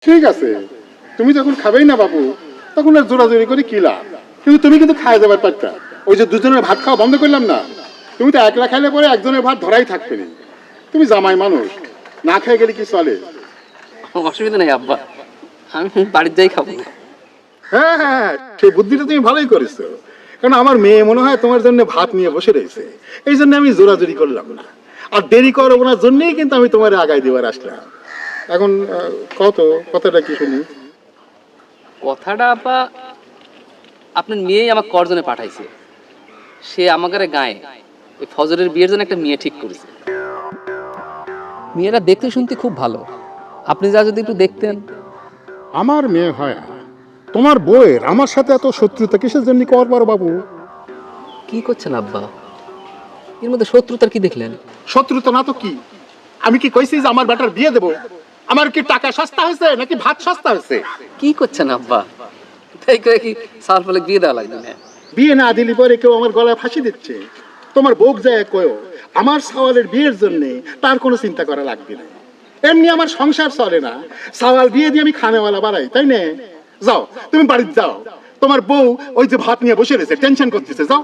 ঠিক আছে, তুমি যখন খাবেই না বাবু, তখন আর জোরাজোরি করে কি লাভ? কিন্তু তুমি কিন্তু খাওয়া যাবার পারতা। ওই যে দুজনের ভাত খাওয়া বন্ধ করলাম না, তুমি তো একলা খাইলে পরে একজনের ভাত ধরাই থাকবে না। তুমি জামাই মানুষ, না খেয়ে গেলে কি চলে? অসুবিধা নেই আব্বা, আমি বাড়ির যাই খাবো না। হ্যাঁ হ্যাঁ, সেই বুদ্ধিটা তুমি ভালোই করেছো। কারণ আমার মেয়ে মনে হয় তোমার জন্য ভাত নিয়ে বসে রয়েছে, এই জন্য আমি জোরাজোরি করলাম না। আর দেরি করবো না জন্যই কিন্তু আমি তোমার আগায় দেওয়ার আসলাম। এখন কথাটা কি শুনি? কথাটা আব্বা, আপনার মেয়েই আমার করজনে পাঠাইছে। সে আমাদের গায়ে এই ফজরের বিয়ের জন্য একটা মেয়ে ঠিক করেছে। মেয়েরা দেখতে শুনতে খুব ভালো, আপনি যা যদি একটু দেখতেন। আমার মেয়ে হয় তোমার বউয়ের আমার সাথে এত শত্রুতা কিসের জন্য করবার বাবু? কি করছেন আব্বা? এর মধ্যে শত্রুতার কি দেখলেন? শত্রুতা না তো কি? আমি কি কইছি যে আমার বেটার বিয়ে দেবো? আমার কি টাকা সস্তা হয়েছে নাকি ভাত সস্তা হয়েছে? কি করছেন আব্বা? তাই করে কি সাল ফলে বিয়ে দেওয়া লাগবে না? বিয়ে না দিলি পরে কেউ আমার গলায় ফাঁসি দিচ্ছে। তোমার বউক যায় কয়ও আমার সওয়ালের বিয়ের জন্য তার কোনো চিন্তা করা লাগবে না। এমনি আমার সংসার চলে না, সওয়াল বিয়ে দিয়ে আমি খানেওয়ালা বাড়াই, তাই না? যাও তুমি বাড়িতে যাও, তোমার বউ ওই যে ভাত নিয়ে বসে রয়েছে, টেনশন করতেছে, যাও।